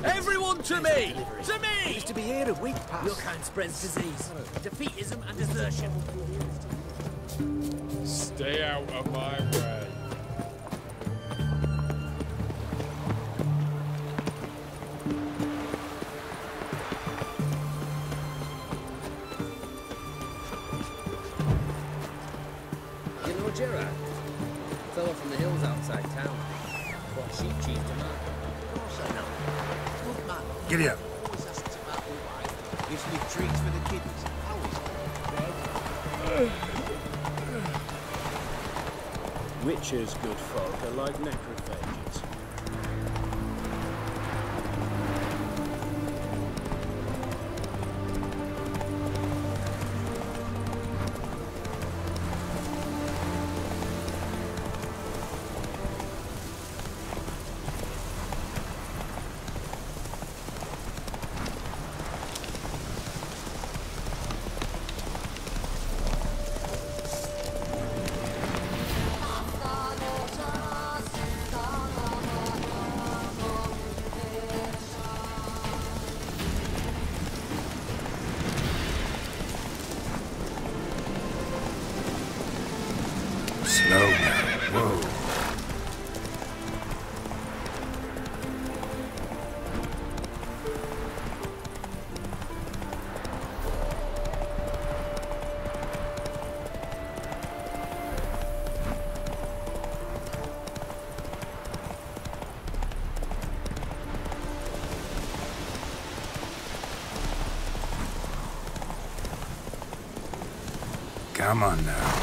Everyone to me! To me! Used to be here a week past. Your kind spreads disease, defeatism and desertion. Stay out of my way. You know Gerard? Fellow from the hills outside town. Bought sheep cheese to mark. Of course I know. Good man. Giddy up. Always asks about my wife. Gives me treats for the kiddies. Always. Witches, good folk, are like necrophages. Slow now. Whoa. Come on now.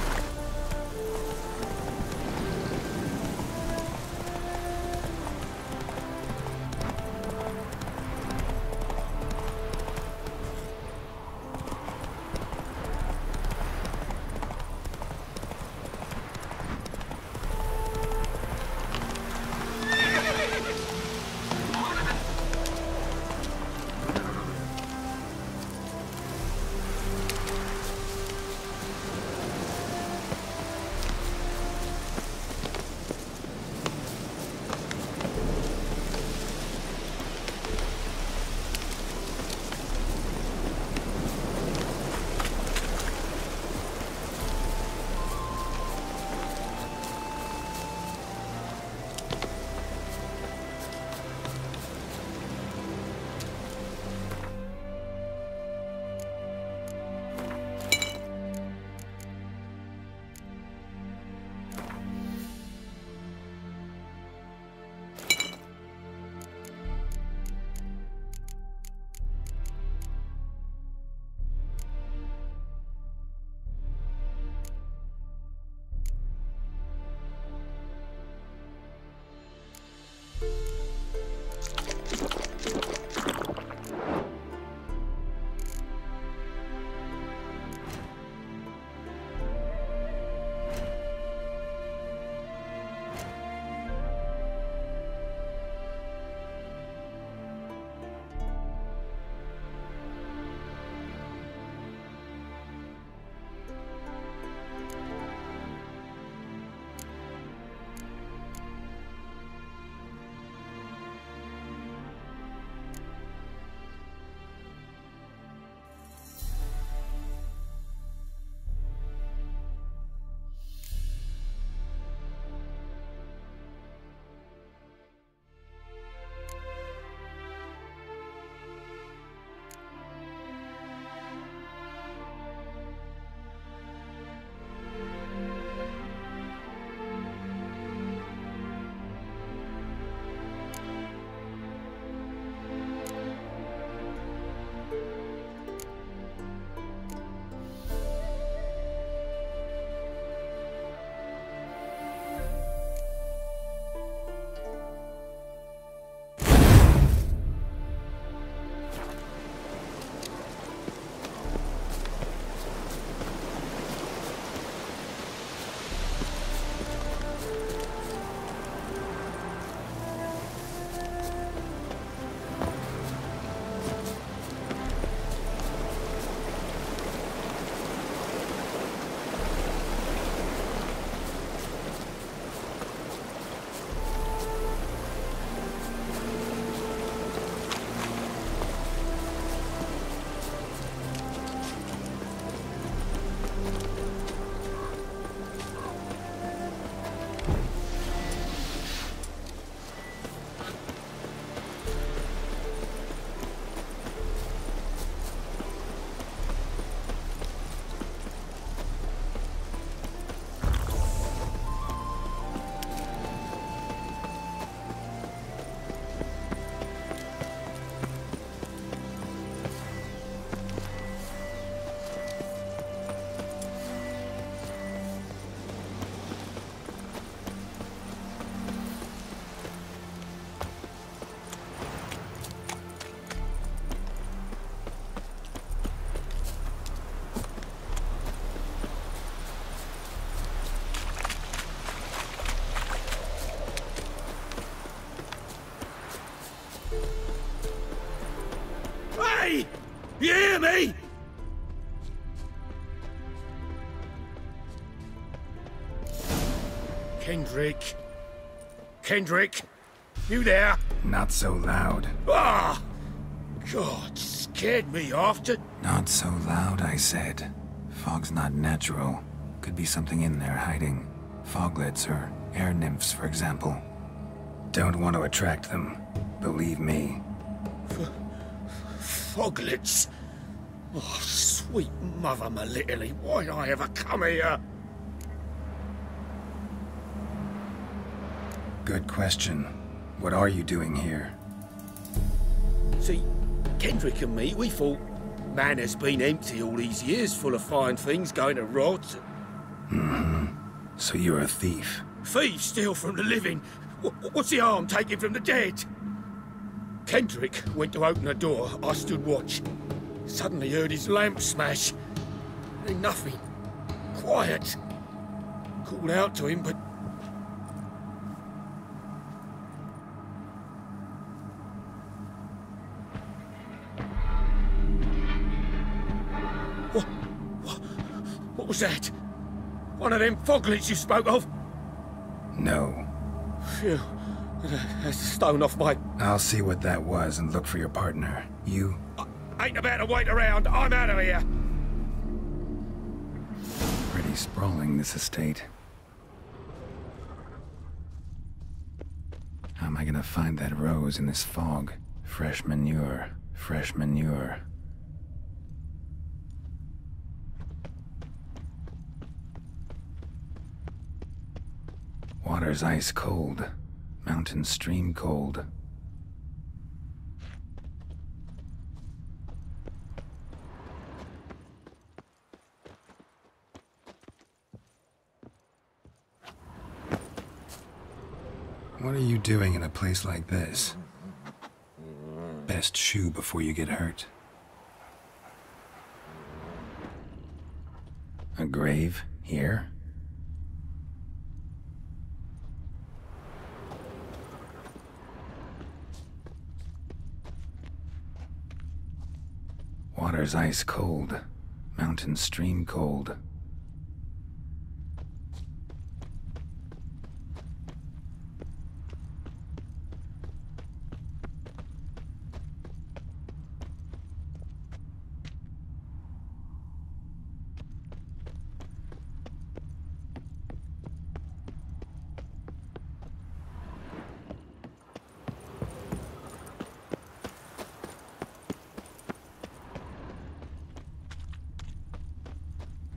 Kendrick. Kendrick? You there? Not so loud. Ah! God, scared me after. Not so loud, I said. Fog's not natural. Could be something in there hiding. Foglets or air nymphs, for example. Don't want to attract them. Believe me. Foglets? Oh, sweet mother, my little, why'd I ever come here? Good question. What are you doing here? See, Kendrick and me, we thought man has been empty all these years, full of fine things going to rot. So you're a thief? Thieves steal from the living. What's the harm taken from the dead? Kendrick went to open the door. I stood watch. Suddenly heard his lamp smash. Then nothing. Quiet. Called out to him, but... What was that? One of them foglets you spoke of? No. Phew. That's a stone off my... I'll see what that was and look for your partner. You? Ain't about to wait around. I'm out of here. Pretty sprawling, this estate. How am I gonna find that rose in this fog? Fresh manure. Fresh manure. Water's ice cold. Mountain stream cold. What are you doing in a place like this? Best shoe before you get hurt. A grave here? Water's ice cold. Mountain stream cold.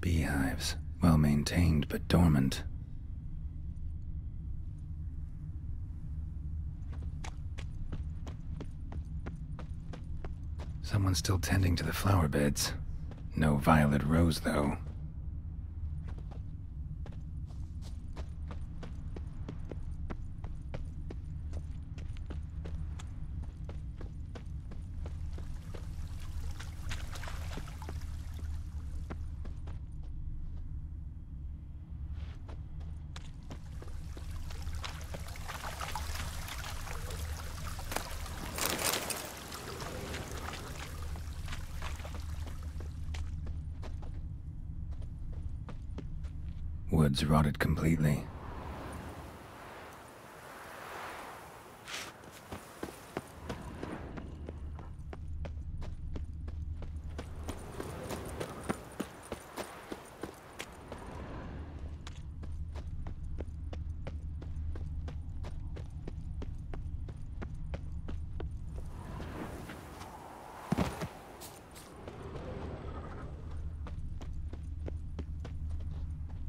Beehives, well maintained but dormant. Someone's still tending to the flower beds. No violet rose, though. Woods rotted completely.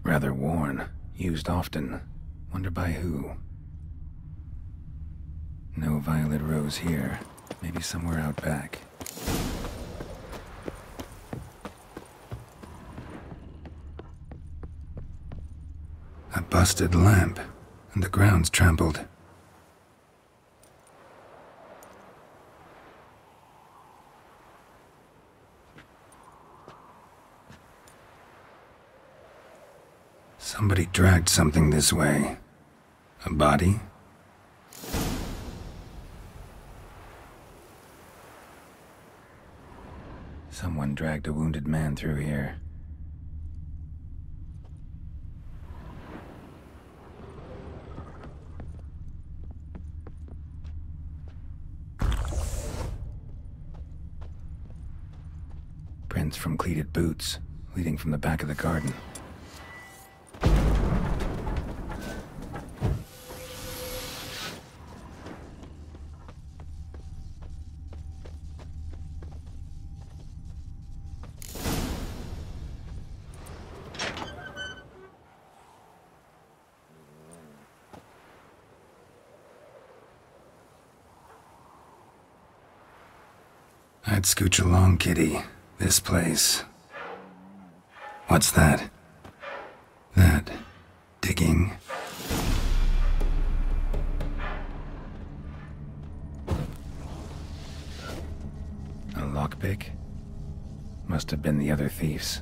Rather worn, used often. Wonder by who. No violet rose here. Maybe somewhere out back. A busted lamp, and the ground's trampled. Somebody dragged something this way. A body? Someone dragged a wounded man through here. prints from cleated boots, leading from the back of the garden. I'd scooch along, kitty. This place. What's that? That... digging? A lockpick? Must have been the other thieves.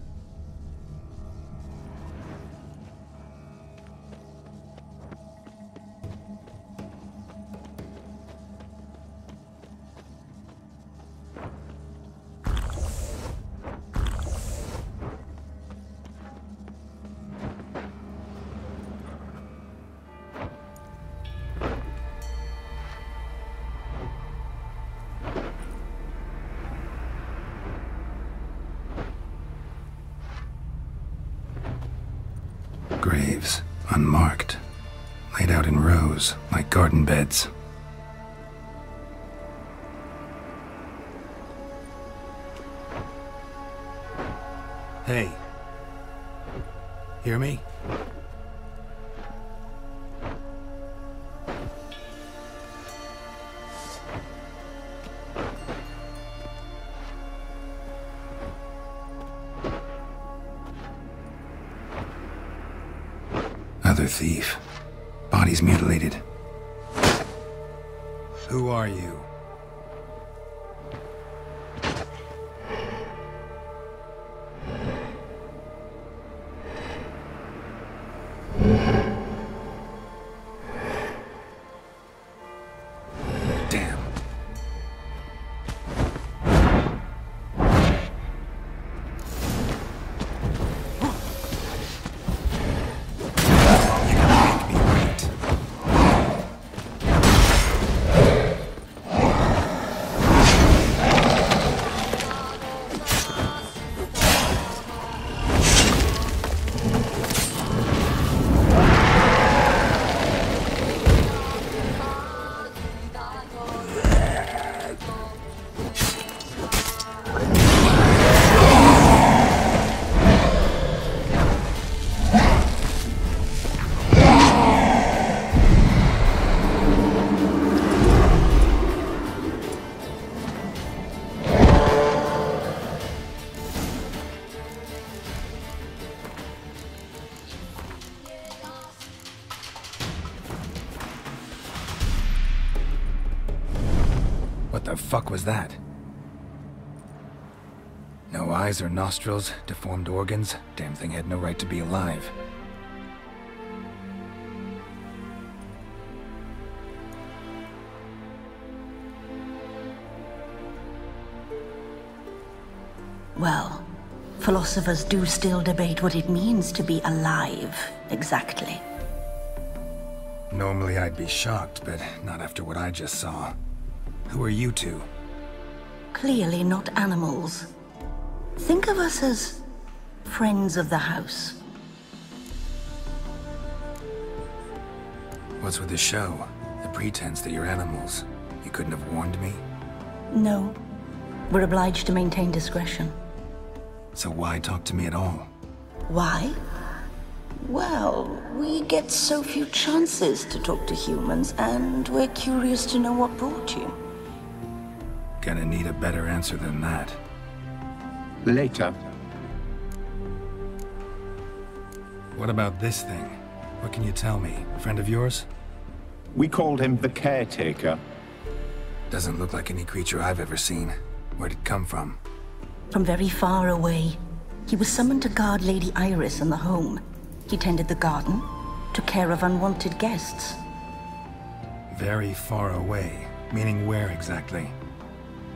Graves, unmarked, laid out in rows like garden beds. Hey. Hear me? Other thief. Body's mutilated. Who are you? Damn. What the fuck was that? No eyes or nostrils, deformed organs. Damn thing had no right to be alive. Well, philosophers do still debate what it means to be alive, exactly. Normally I'd be shocked, but not after what I just saw. Who are you two? Clearly not animals. Think of us as friends of the house. What's with the show? The pretense that you're animals. You couldn't have warned me? No. We're obliged to maintain discretion. So why talk to me at all? Why? Well, we get so few chances to talk to humans, and we're curious to know what brought you. Gonna need a better answer than that. Later. What about this thing? What can you tell me? A friend of yours? We called him the Caretaker. Doesn't look like any creature I've ever seen. Where'd it come from? From very far away. He was summoned to guard Lady Iris in the home. He tended the garden, took care of unwanted guests. Very far away. Meaning where exactly?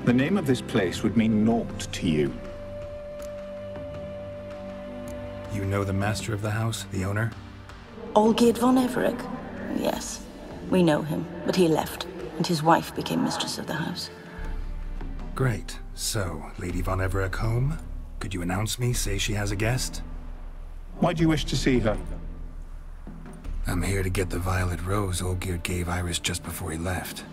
The name of this place would mean naught to you. You know the master of the house, the owner? Olgierd von Everec? Yes. We know him, but he left, and his wife became mistress of the house. Great. So, Lady von Everec home? Could you announce me, say she has a guest? Why do you wish to see her? I'm here to get the violet rose Olgierd gave Iris just before he left.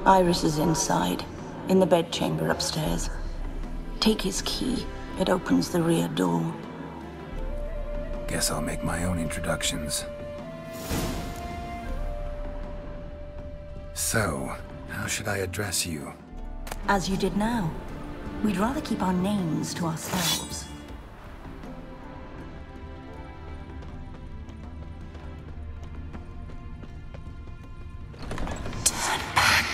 Iris is inside, in the bedchamber upstairs. Take his key. It opens the rear door. Guess I'll make my own introductions. So, how should I address you? As you did now. We'd rather keep our names to ourselves. Turn back.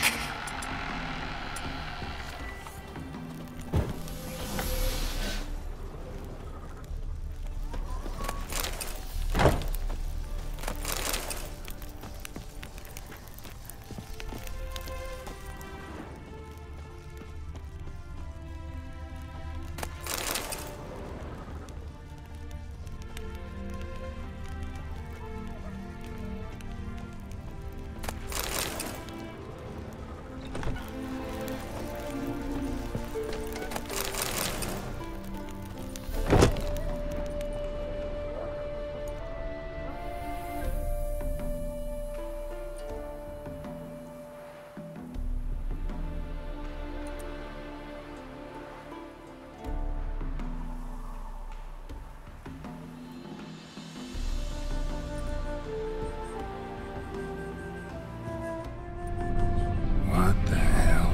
What the hell?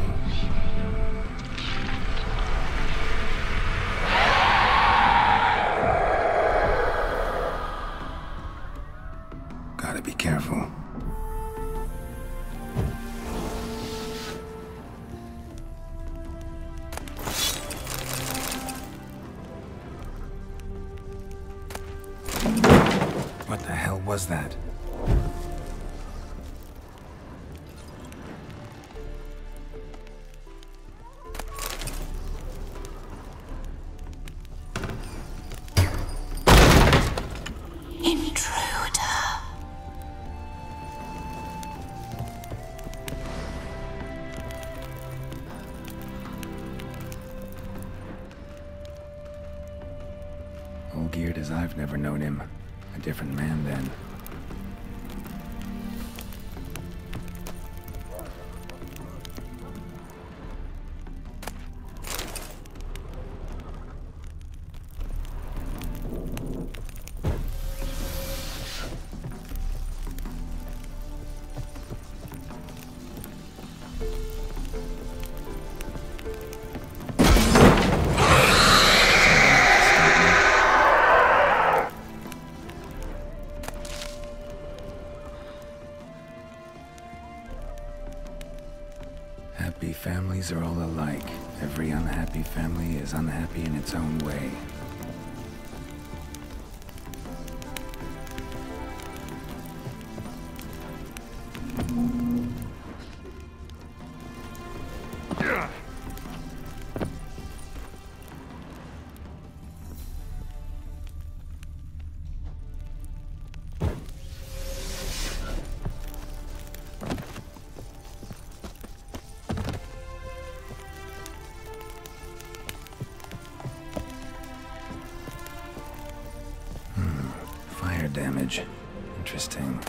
Gotta be careful. What the hell was that? Intruder. Olgierd as I've never known him. A different man then. Happy families are all alike. Every unhappy family is unhappy in its own way. Fire damage. Interesting.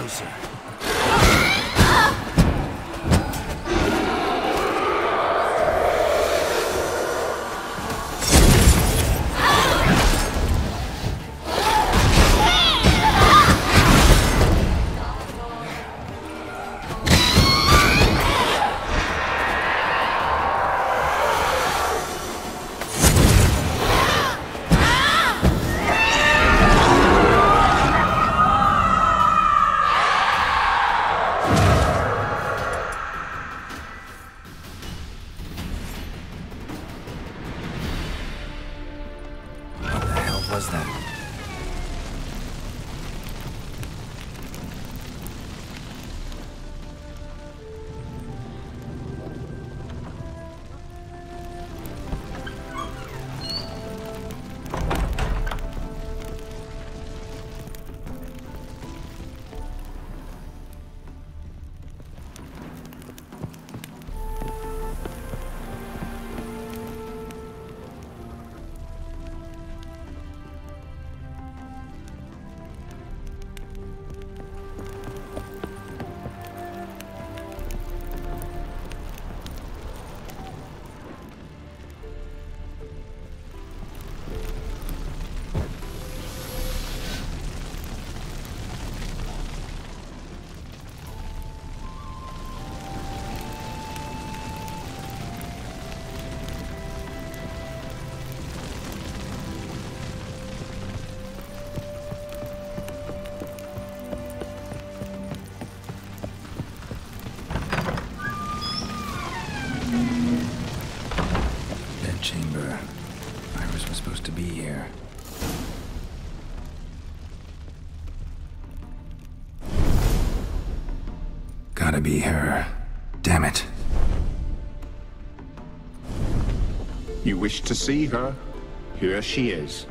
closer. Was that? Chamber. Iris was supposed to be here. Gotta be her. Damn it. You wish to see her? Here she is.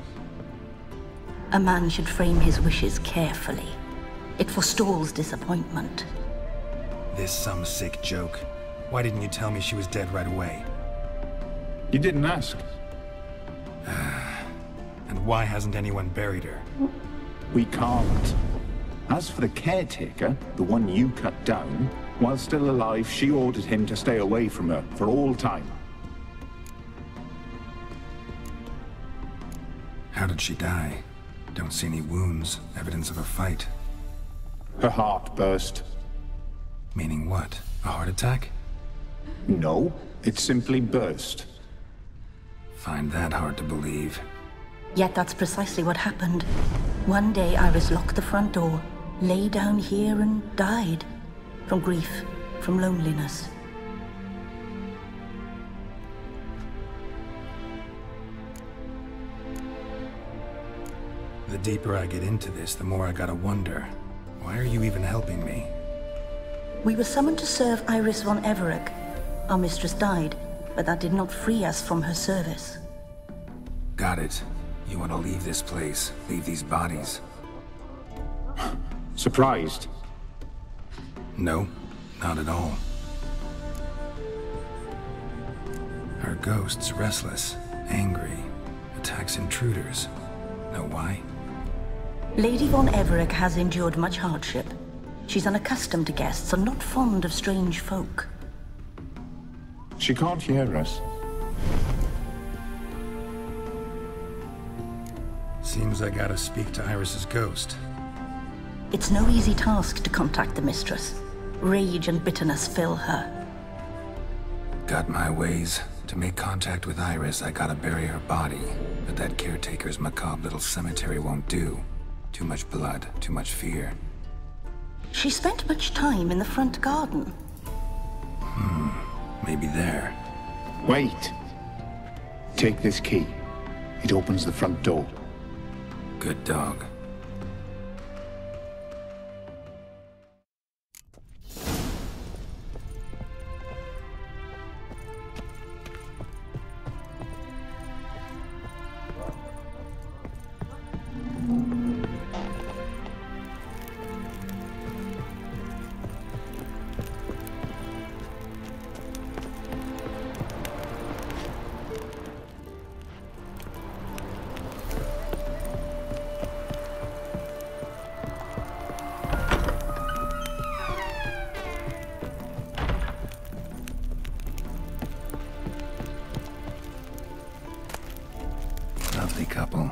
A man should frame his wishes carefully. It forestalls disappointment. This some sick joke. Why didn't you tell me she was dead right away? You didn't ask. And why hasn't anyone buried her? We can't. As for the caretaker, the one you cut down, while still alive, she ordered him to stay away from her for all time. How did she die? Don't see any wounds, evidence of a fight. Her heart burst. Meaning what? A heart attack? No, it simply burst. Find that hard to believe. Yet that's precisely what happened. One day Iris locked the front door, lay down here and died. From grief, from loneliness. The deeper I get into this, the more I gotta wonder. Why are you even helping me? We were summoned to serve Iris von Everec. Our mistress died, but that did not free us from her service. Got it. You want to leave this place, leave these bodies? Surprised? No, not at all. Her ghost's restless, angry, attacks intruders. Know why? Lady von Everec has endured much hardship. She's unaccustomed to guests and not fond of strange folk. She can't hear us. Seems I gotta speak to Iris's ghost. It's no easy task to contact the mistress. Rage and bitterness fill her. Got my ways. To make contact with Iris, I gotta bury her body. But that caretaker's macabre little cemetery won't do. Too much blood, too much fear. She spent much time in the front garden. Maybe there. Wait. Take this key. It opens the front door. Good dog. Lovely couple.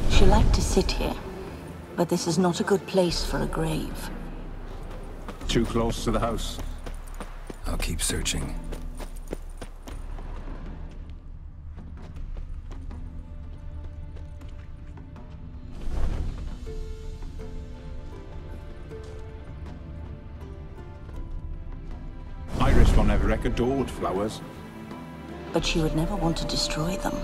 She liked to sit here, but this is not a good place for a grave. Too close to the house. I'll keep searching. Iris von Everec adored flowers. But she would never want to destroy them.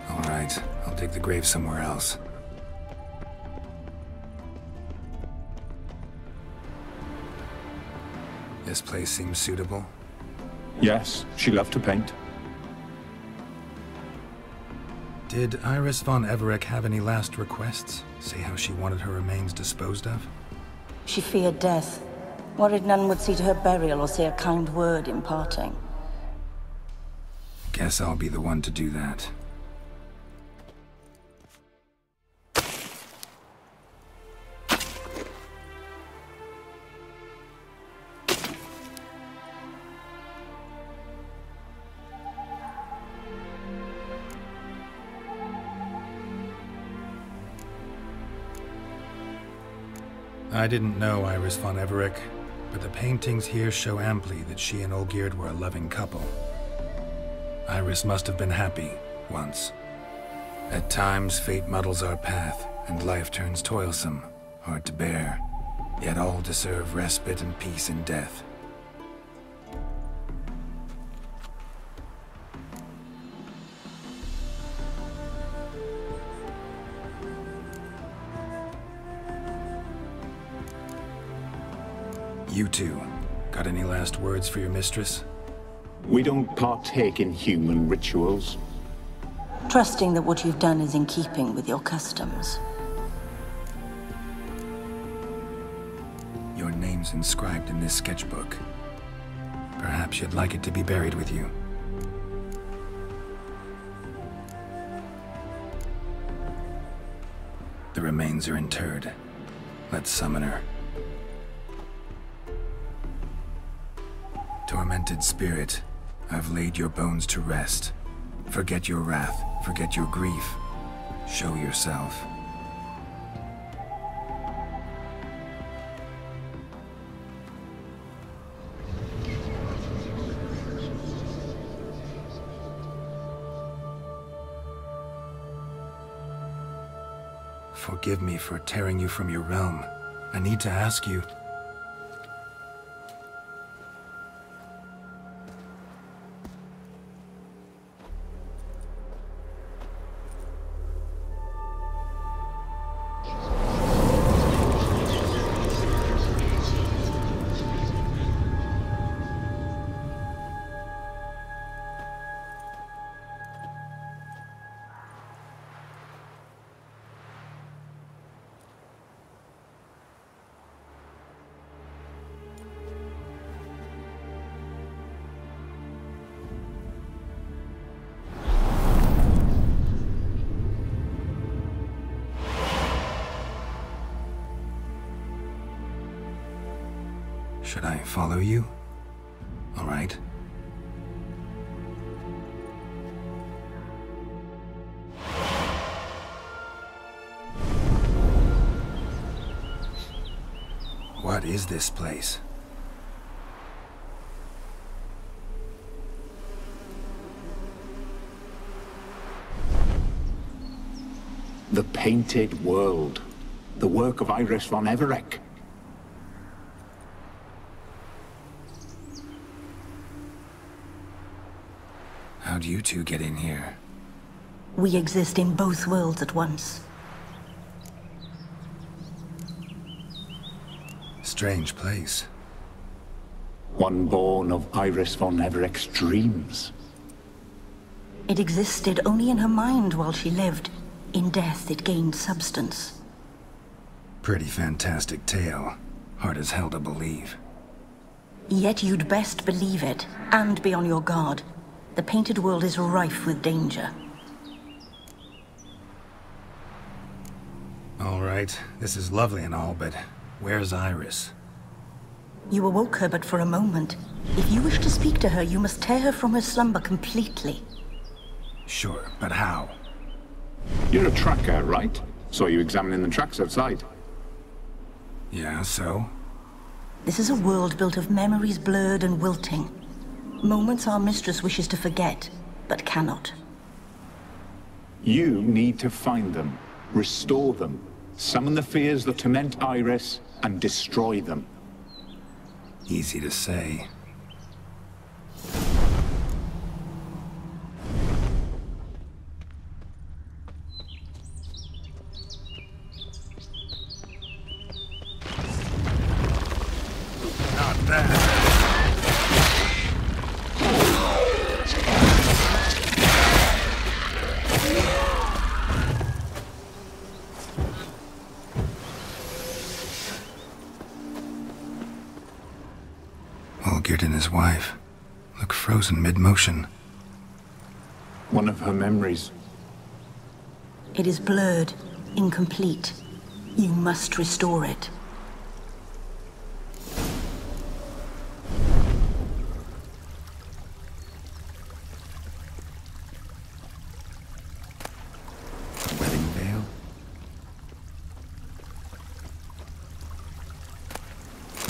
All right, I'll dig the grave somewhere else. This place seems suitable. Yes, she loved to paint. Did Iris von Everec have any last requests? Say how she wanted her remains disposed of? She feared death, worried none would see to her burial or say a kind word in parting. Guess I'll be the one to do that. I didn't know Iris von Everec, but the paintings here show amply that she and Olgierd were a loving couple. Iris must have been happy, once. At times, fate muddles our path, and life turns toilsome, hard to bear. Yet all deserve respite and peace in death. You two, got any last words for your mistress? We don't partake in human rituals. Trusting that what you've done is in keeping with your customs. Your name's inscribed in this sketchbook. Perhaps you'd like it to be buried with you. The remains are interred. Let's summon her. Tormented spirit, I've laid your bones to rest. Forget your wrath, forget your grief. Show yourself. Forgive me for tearing you from your realm. I need to ask you. Should I follow you? All right. What? What is this place? The Painted World. The work of Iris von Everec. How'd you two get in here? We exist in both worlds at once. Strange place. One born of Iris von Everec's dreams. It existed only in her mind while she lived. In death, it gained substance. Pretty fantastic tale. Hard as hell to believe. Yet you'd best believe it, and be on your guard. The Painted World is rife with danger. All right, this is lovely and all, but where's Iris? You awoke her but for a moment. If you wish to speak to her, you must tear her from her slumber completely. Sure, but how? You're a tracker, right? Saw you examining the tracks outside. Yeah, so? This is a world built of memories blurred and wilting. Moments our mistress wishes to forget, but cannot. You need to find them, restore them, summon the fears that torment Iris, and destroy them. Easy to say. Not bad. Olgierd and his wife look frozen mid-motion. One of her memories. It is blurred, incomplete. You must restore it. Wedding veil?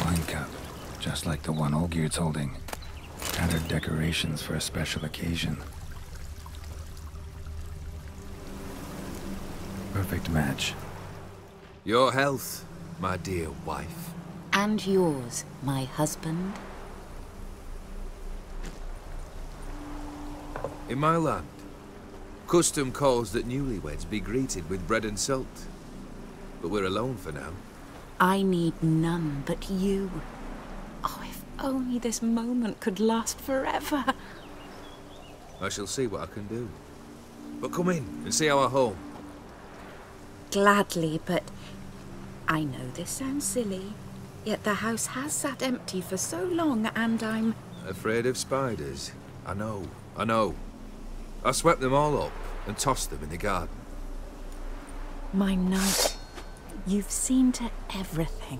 Wine cup, just like the one Olgierd's holding. Tattered decorations for a special occasion. Perfect match. Your health, my dear wife. And yours, my husband. In my land, custom calls that newlyweds be greeted with bread and salt. But we're alone for now. I need none but you. Oh, if only this moment could last forever. I shall see what I can do. But come in and see our home. Gladly, but I know this sounds silly, yet the house has sat empty for so long, and I'm... Afraid of spiders? I know. I swept them all up and tossed them in the garden. My knight, you've seen to everything.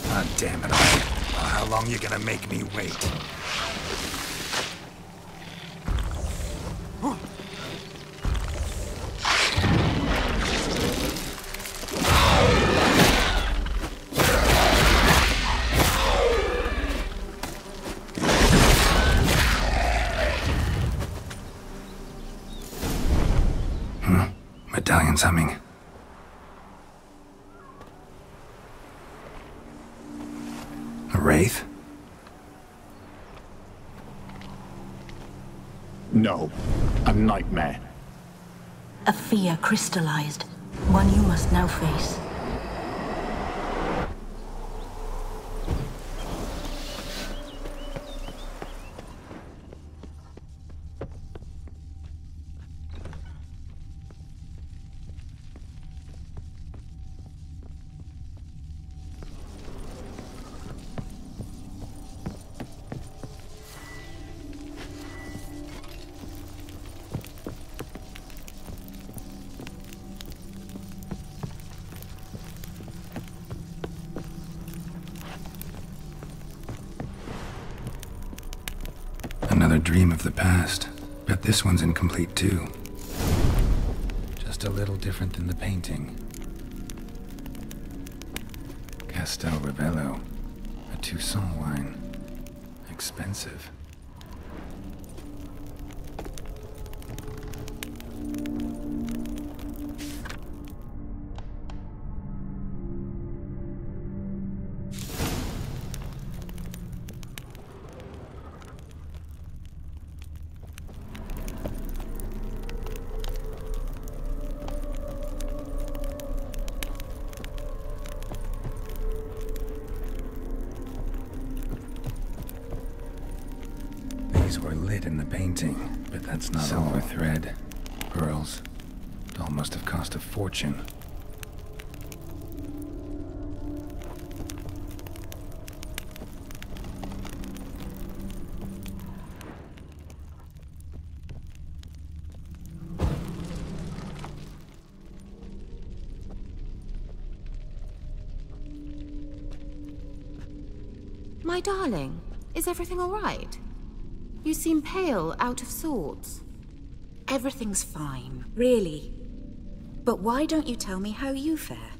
God damn it all. How long you gonna make me wait? Medallion's humming. A wraith? No, a nightmare. A fear crystallized, one you must now face. dream of the past. Bet this one's incomplete too. Just a little different than the painting. Castel Ravello. A Toussaint wine. Expensive. These were lit in the painting, but that's not all. Silver thread, pearls. It all must have cost a fortune. My darling, is everything all right? You seem pale, out of sorts. Everything's fine, really. But why don't you tell me how you fare?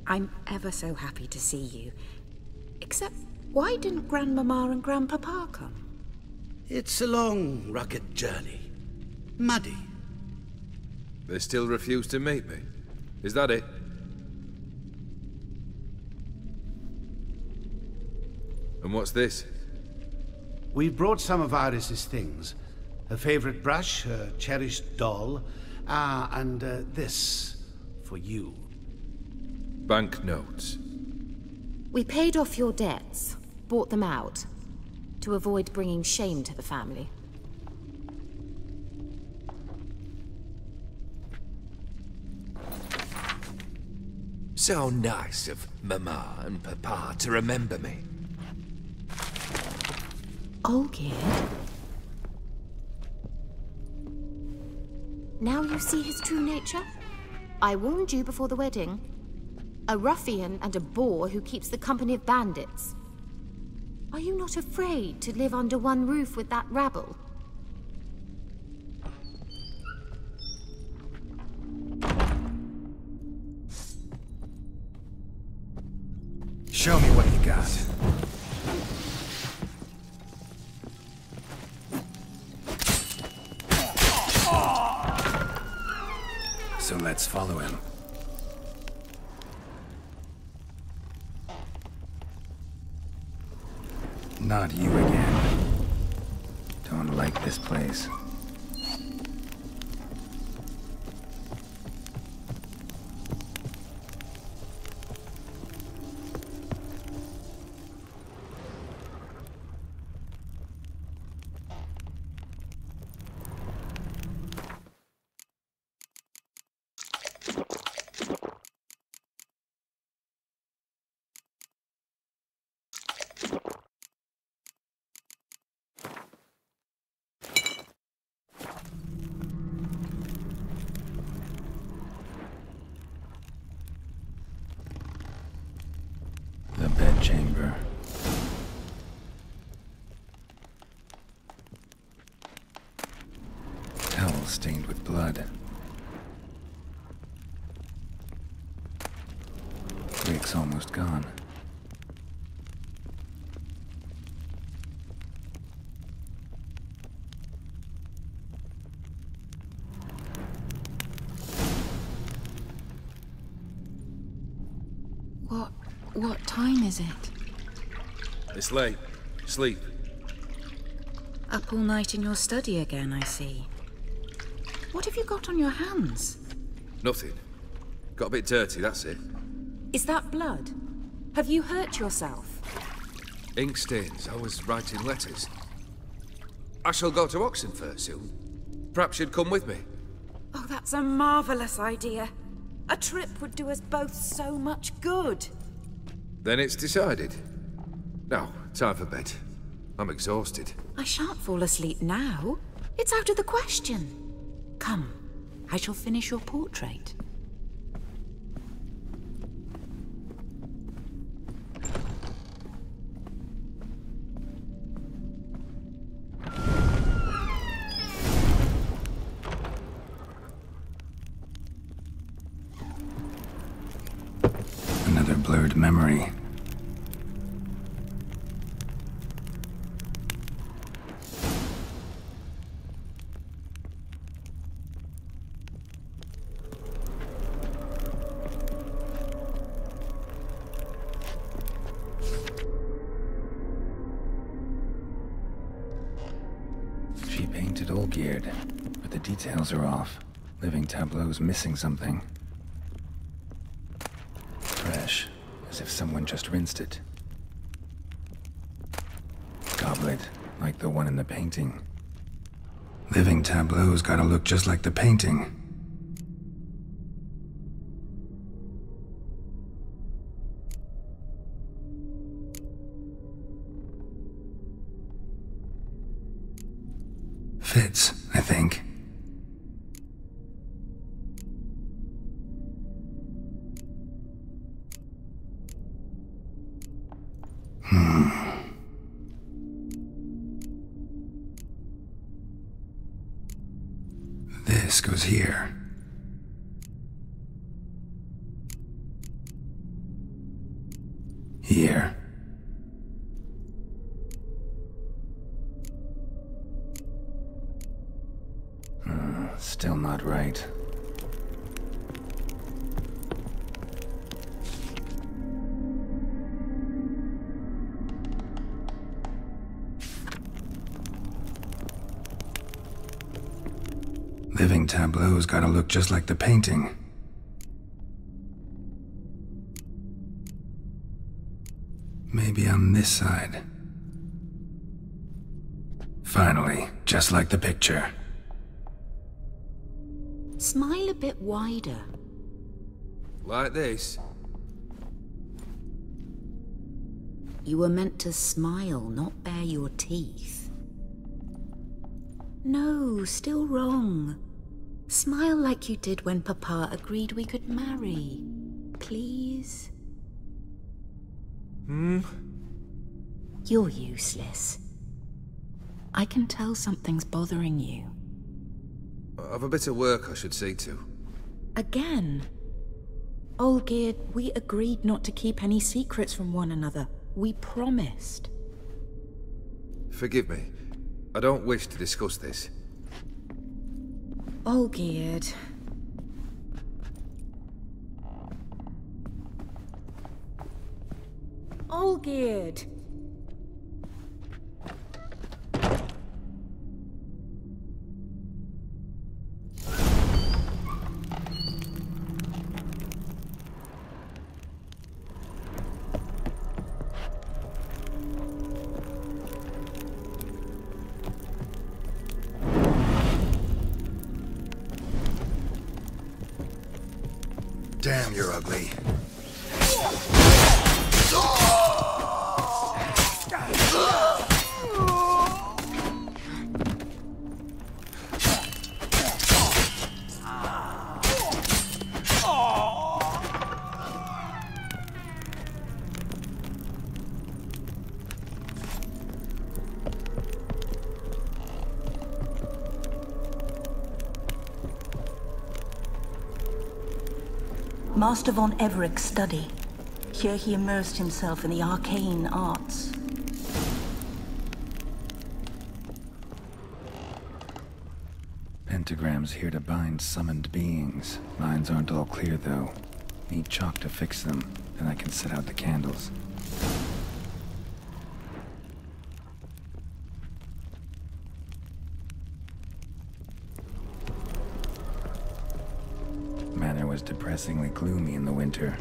I'm ever so happy to see you. Except, why didn't Grandmama and Grandpapa come? It's a long, rugged journey. Muddy. They still refuse to meet me. Is that it? And what's this? We've brought some of Iris's things. Her favorite brush, her cherished doll, and this for you. Banknotes. We paid off your debts, bought them out, to avoid bringing shame to the family. So nice of Mama and Papa to remember me. Olgierd? Now you see his true nature? I warned you before the wedding. A ruffian and a boor who keeps the company of bandits. Are you not afraid to live under one roof with that rabble? Show me what you got. So let's follow him. Not you again. Don't like this place. The bedchamber. Towel stained with blood. Rick's almost gone. What time is it? It's late. Sleep. Up all night in your study again, I see. What have you got on your hands? Nothing. Got a bit dirty, that's it. Is that blood? Have you hurt yourself? Ink stains. I was writing letters. I shall go to Oxenfurt soon. Perhaps you'd come with me. Oh, that's a marvelous idea. A trip would do us both so much good. Then it's decided. Now, time for bed. I'm exhausted. I shan't fall asleep now. It's out of the question. Come, I shall finish your portrait. all geared, but the details are off. Living tableau's missing something. Fresh, as if someone just rinsed it. Goblet, like the one in the painting. Living tableau's gotta look just like the painting. Fits, I think. This goes here. Here. Still not right. Living tableau's gotta look just like the painting. Maybe on this side. Finally, just like the picture. Smile a bit wider. Like this? You were meant to smile, not bare your teeth. No, still wrong. Smile like you did when Papa agreed we could marry. Please? You're useless. I can tell something's bothering you. I've a bit of work I should see to. Again? Olgierd, we agreed not to keep any secrets from one another. We promised. Forgive me. I don't wish to discuss this. Olgierd. Olgierd! Damn, you're ugly. Master von Everec's study. Here he immersed himself in the arcane arts. Pentagrams here to bind summoned beings. Lines aren't all clear, though. Need chalk to fix them, then I can set out the candles. Manor was depressingly gloomy in the winter.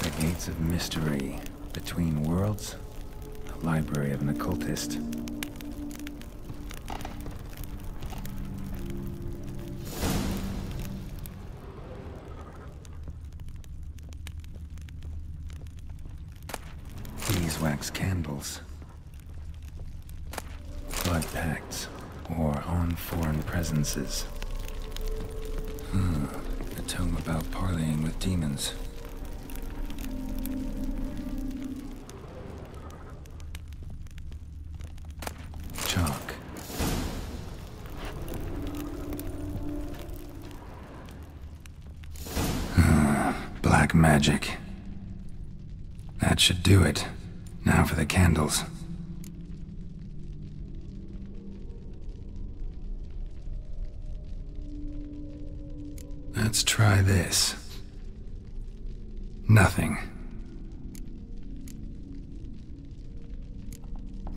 The Gates of Mystery. Between Worlds? The library of an occultist. Beeswax candles. Blood pacts, or on foreign presences. A tome about parleying with demons. Chalk. Black magic. That should do it. Now for the candles. Let's try this. Nothing.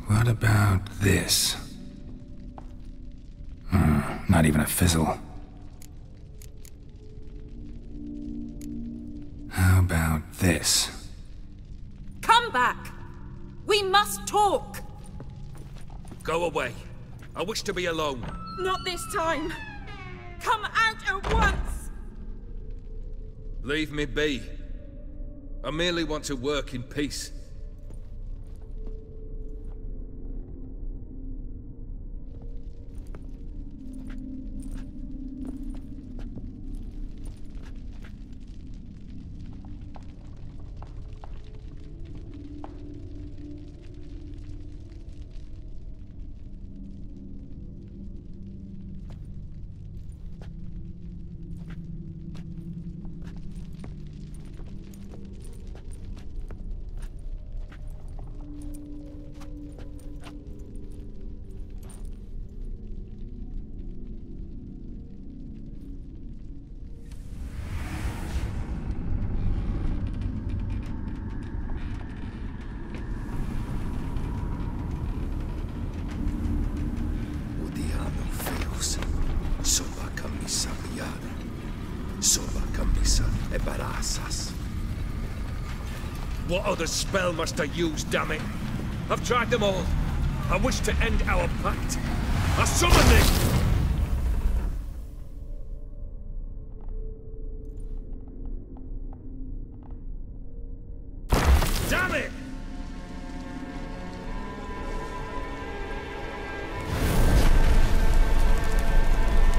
What about this? Not even a fizzle. How about this? Come back! We must talk! Go away. I wish to be alone. Not this time! Come out at once! Leave me be. I merely want to work in peace. What other spell must I use, damn it? I've tried them all. I wish to end our pact. I summon thee! Damn it!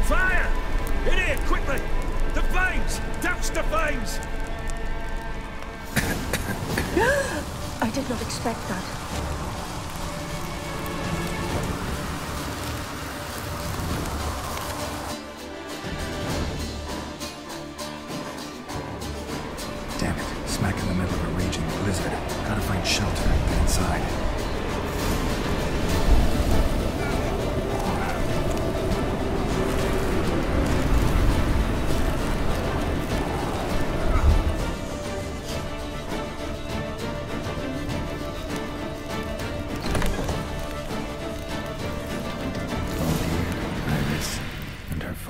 Fire! In here, quickly! The flames! Douse the flames! I did not expect that. Damn it, smack in the middle of a raging blizzard. Gotta find shelter and get inside.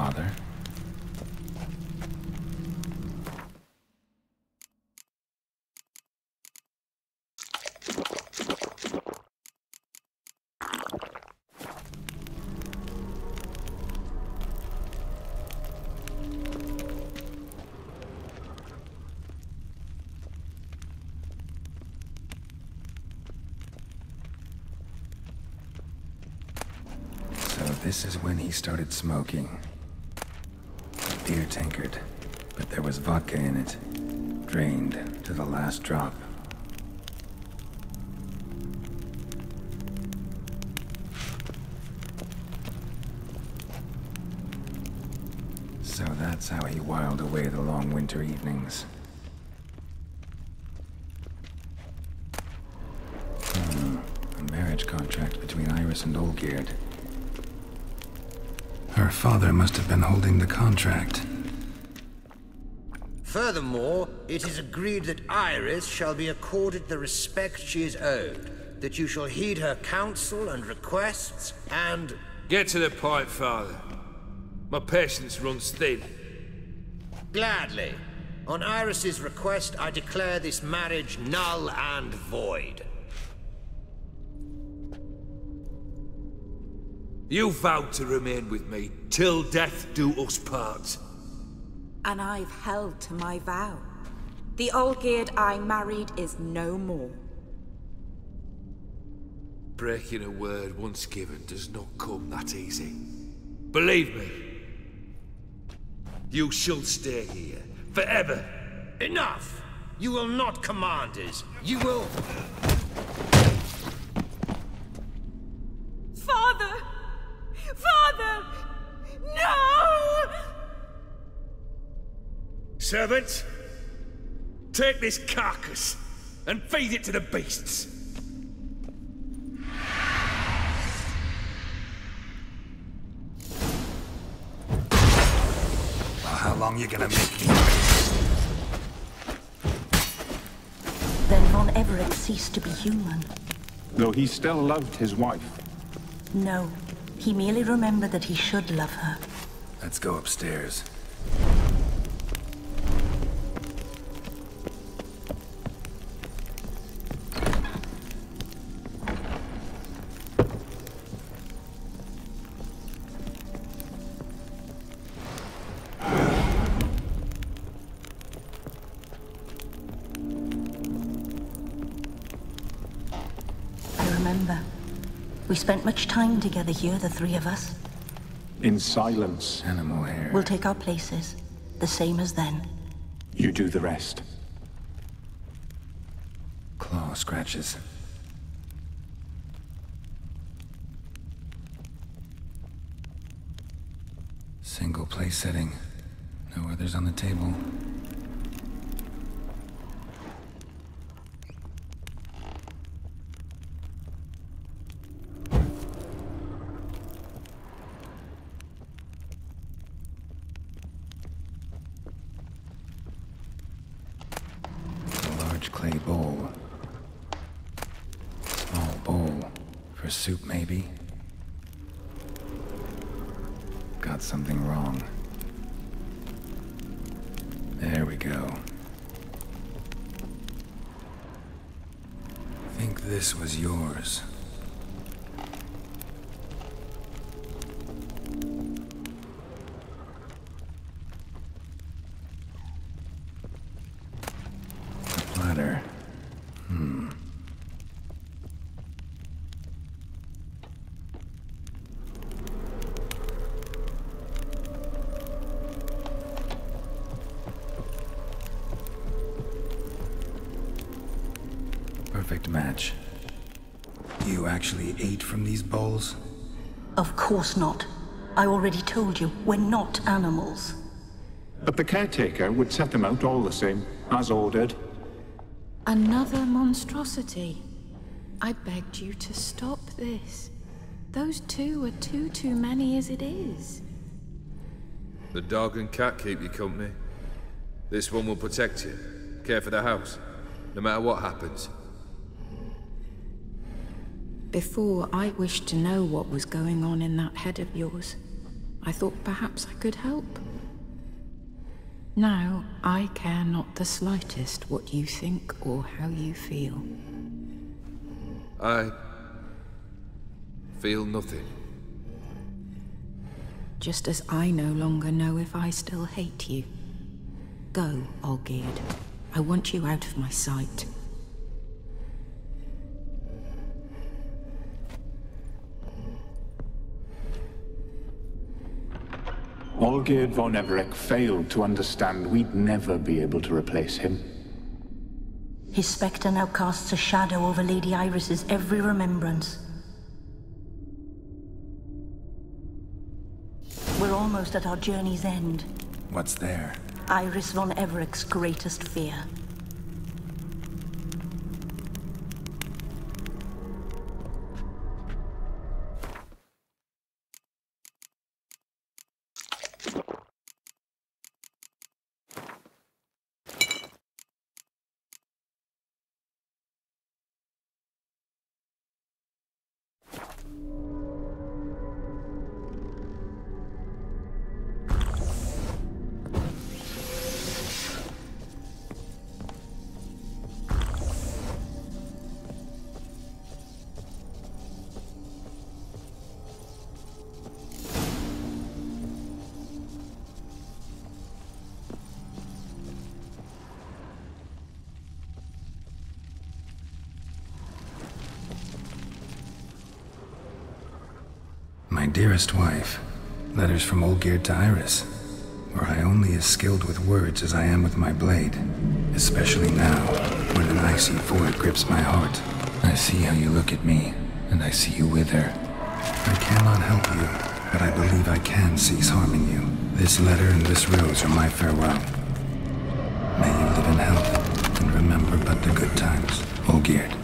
Father. So this is when he started smoking. Beer tankard, but there was vodka in it, drained to the last drop. So that's how he whiled away the long winter evenings. A marriage contract between Iris and Olgierd. Her father must have been holding the contract. Furthermore, it is agreed that Iris shall be accorded the respect she is owed, that you shall heed her counsel and requests, and... Get to the point, Father. My patience runs thin. Gladly. On Iris's request, I declare this marriage null and void. You vowed to remain with me till death do us part. And I've held to my vow. The Olgierd I married is no more. Breaking a word once given does not come that easy. Believe me. You shall stay here, forever. Enough! You will not command us. You will... Father! Father! No! Servants, take this carcass and feed it to the beasts. Well, how long you gonna make me wait? Everec ceased to be human. Though he still loved his wife. No, he merely remembered that he should love her. Let's go upstairs. We spent much time together here, the three of us. In silence. Animal hair. We'll take our places, the same as then. You do the rest. Claw scratches. Single place setting. No others on the table. Clay bowl. Small bowl. For soup, maybe? Got something wrong. There we go. Think this was yours. Platter. Perfect match. You actually ate from these bowls? Of course not. I already told you, we're not animals. But the caretaker would set them out all the same, as ordered. Another monstrosity. I begged you to stop this. Those two are too many as it is. The dog and cat keep you company. This one will protect you, care for the house, no matter what happens. Before, I wished to know what was going on in that head of yours. I thought perhaps I could help. Now, I care not the slightest what you think or how you feel. I feel nothing. Just as I no longer know if I still hate you. Go, Olgierd. I want you out of my sight. Olgierd von Everec failed to understand we'd never be able to replace him. His spectre now casts a shadow over Lady Iris's every remembrance. We're almost at our journey's end. What's there? Iris von Everec's greatest fear. My dearest wife, letters from Olgierd to Iris. Were I only as skilled with words as I am with my blade, especially now, when an icy void grips my heart. I see how you look at me, and I see you wither. I cannot help you, but I believe I can cease harming you. This letter and this rose are my farewell. May you live in health, and remember but the good times, Olgierd.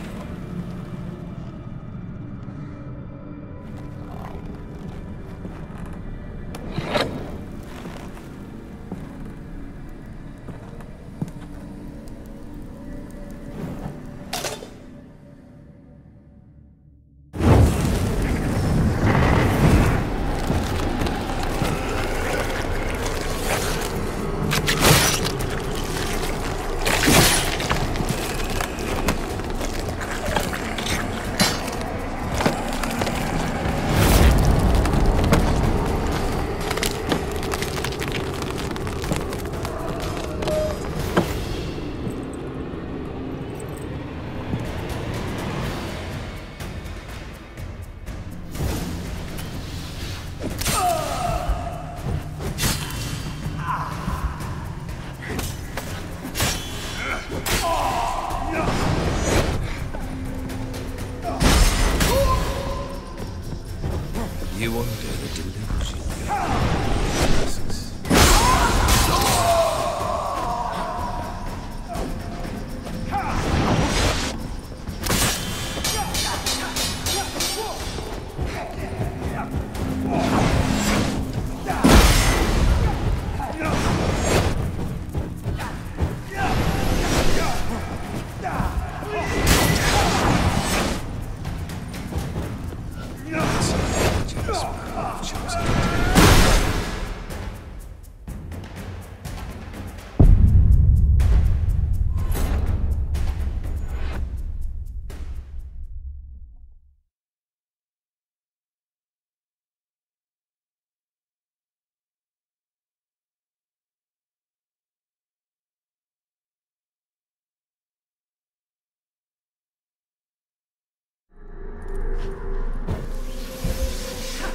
You under the delusion.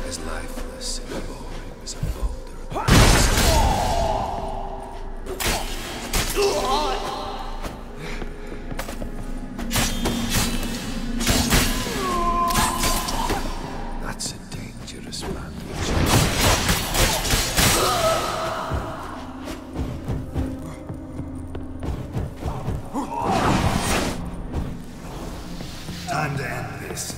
As lifeless and boring as a boulder. That's a dangerous man. Time to end this.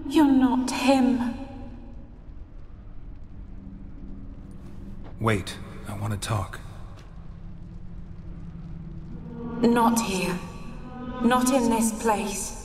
You're not him. Wait, I want to talk. Not here. Not in this place.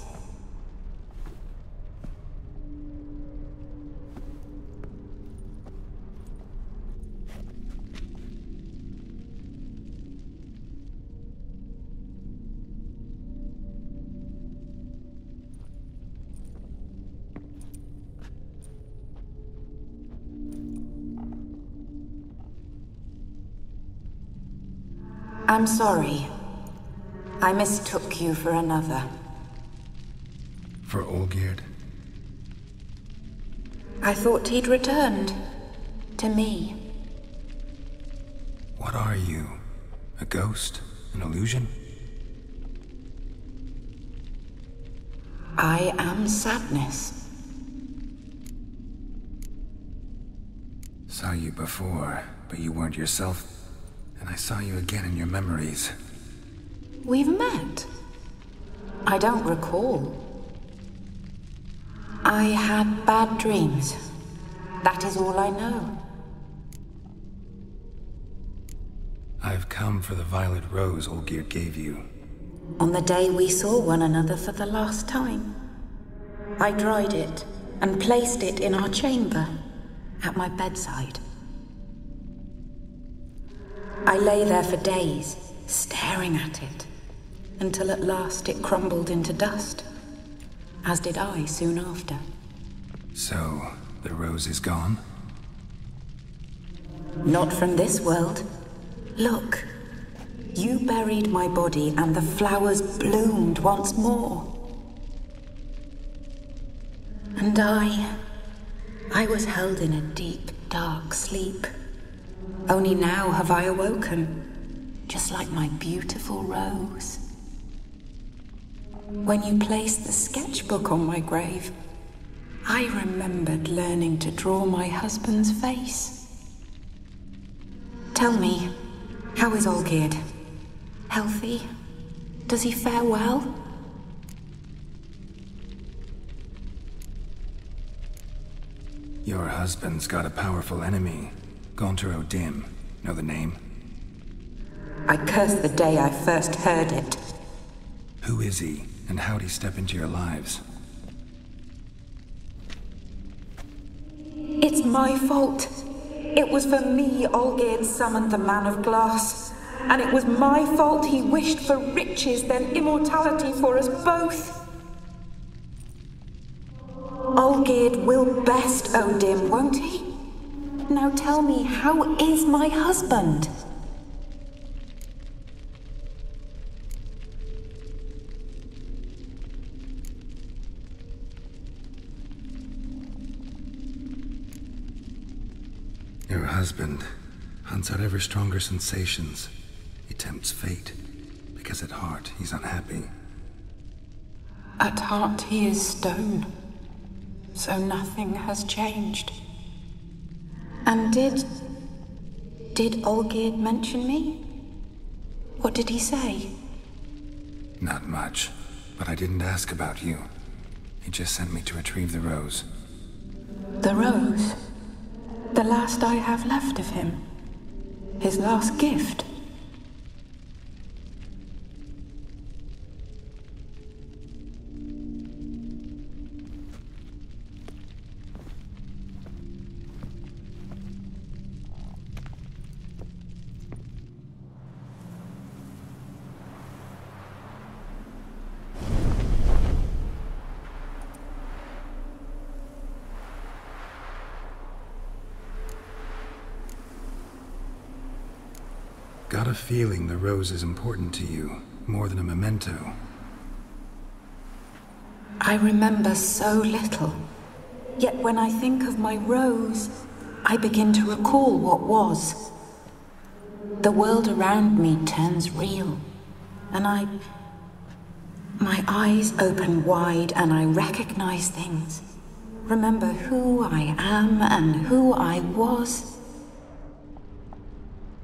I'm sorry. I mistook you for another. For Olgierd? I thought he'd returned. To me. What are you? A ghost? An illusion? I am sadness. Saw you before, but you weren't yourself. And I saw you again in your memories. We've met. I don't recall. I had bad dreams. That is all I know. I've come for the violet rose Olgierd gave you. On the day we saw one another for the last time, I dried it and placed it in our chamber, at my bedside. I lay there for days, staring at it, until at last it crumbled into dust, as did I soon after. So, the rose is gone? Not from this world. Look, you buried my body and the flowers bloomed once more. And I was held in a deep, dark sleep. Only now have I awoken, just like my beautiful rose. When you placed the sketchbook on my grave, I remembered learning to draw my husband's face. Tell me, how is Olgierd? Healthy? Does he fare well? Your husband's got a powerful enemy. Gaunter O'Dim. Know the name? I curse the day I first heard it. Who is he, and how'd he step into your lives? It's my fault. It was for me Olgierd summoned the Man of Glass. And it was my fault he wished for riches, then immortality for us both. Olgierd will best Odin, won't he? Now tell me, how is my husband? Your husband hunts out ever stronger sensations. He tempts fate, because at heart he's unhappy. At heart he is stone, so nothing has changed. And did Olgierd mention me? What did he say? Not much, but I didn't ask about you. He just sent me to retrieve the rose. The rose? The last I have left of him? His last gift? Got a feeling the rose is important to you, more than a memento. I remember so little. Yet when I think of my rose, I begin to recall what was. The world around me turns real, and my eyes open wide and I recognize things. Remember who I am and who I was.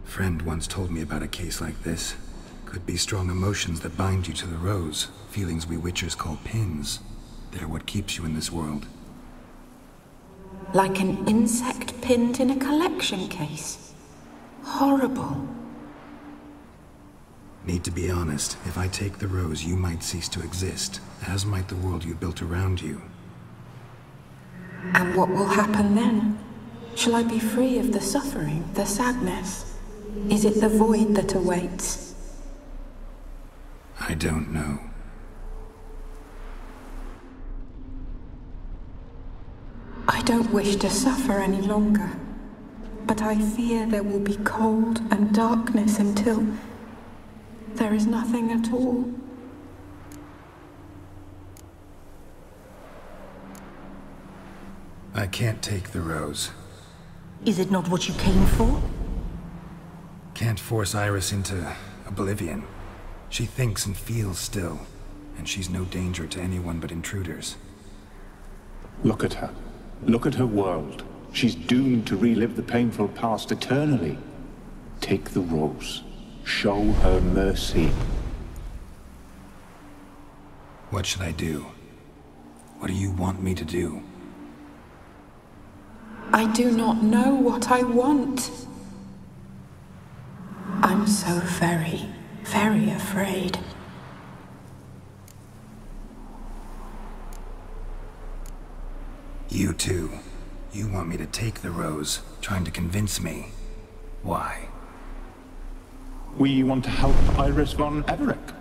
Friend once told me about a case like this. Could be strong emotions that bind you to the rose, feelings we witchers call pins. They're what keeps you in this world. Like an insect pinned in a collection case. Horrible. Need to be honest, if I take the rose, you might cease to exist, as might the world you built around you. And what will happen then? Shall I be free of the suffering, the sadness? Is it the void that awaits? I don't know. I don't wish to suffer any longer, but I fear there will be cold and darkness until there is nothing at all. I can't take the rose. Is it not what you came for? Can't force Iris into oblivion. She thinks and feels still, and she's no danger to anyone but intruders. Look at her. Look at her world. She's doomed to relive the painful past eternally. Take the rose. Show her mercy. What should I do? What do you want me to do? I do not know what I want. I'm so very, very afraid. You too. You want me to take the rose, trying to convince me. Why? We want to help Iris von Everec.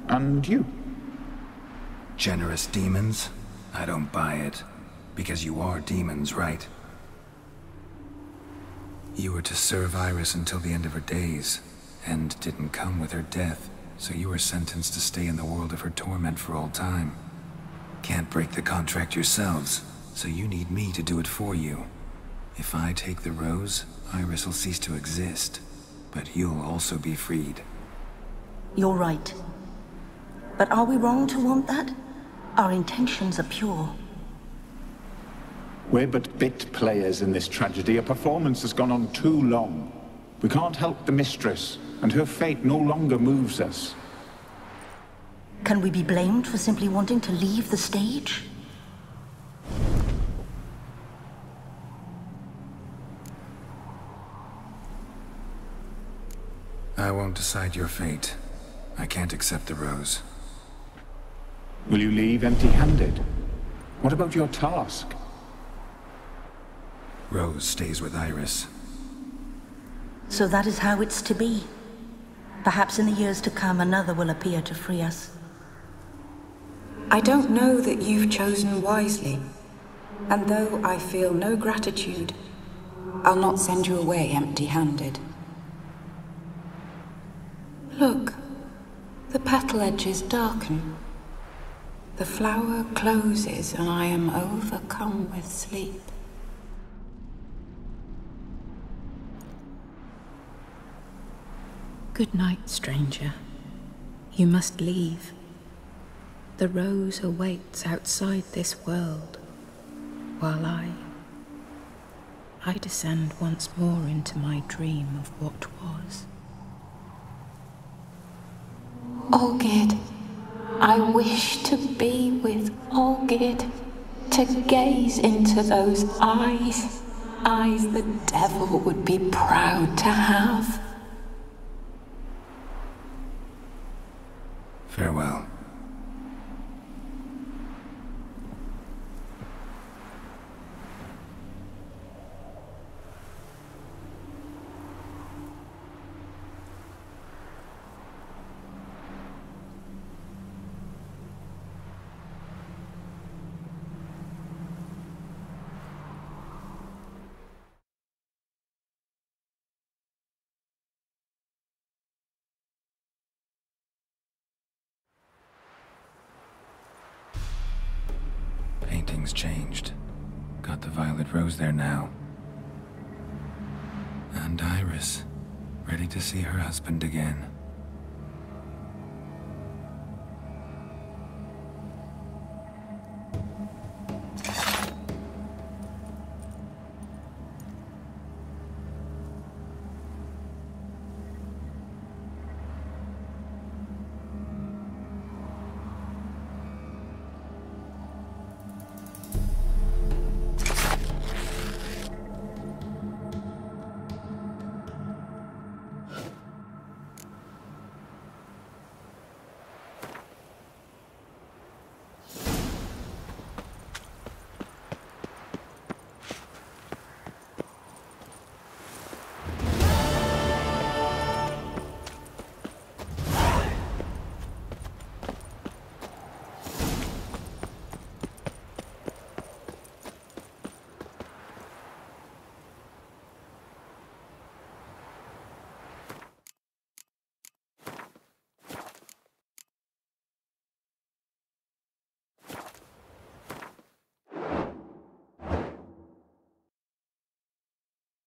And you. Generous demons? I don't buy it. Because you are demons, right? You were to serve Iris until the end of her days, and didn't come with her death, so you were sentenced to stay in the world of her torment for all time. Can't break the contract yourselves, so you need me to do it for you. If I take the rose, Iris will cease to exist, but you'll also be freed. You're right. But are we wrong to want that? Our intentions are pure. We're but bit players in this tragedy. A performance has gone on too long. We can't help the mistress, and her fate no longer moves us. Can we be blamed for simply wanting to leave the stage? I won't decide your fate. I can't accept the rose. Will you leave empty-handed? What about your task? Rose stays with Iris. So that is how it's to be. Perhaps in the years to come, another will appear to free us. I don't know that you've chosen wisely. And though I feel no gratitude, I'll not send you away empty-handed. Look, the petal edges darken. The flower closes and I am overcome with sleep. Good night, stranger. You must leave. The rose awaits outside this world, while I descend once more into my dream of what was. Olgid, I wish to be with Olgid, to gaze into those eyes the devil would be proud to have. Farewell. Painting's changed. Got the violet rose there now. And Iris, ready to see her husband again.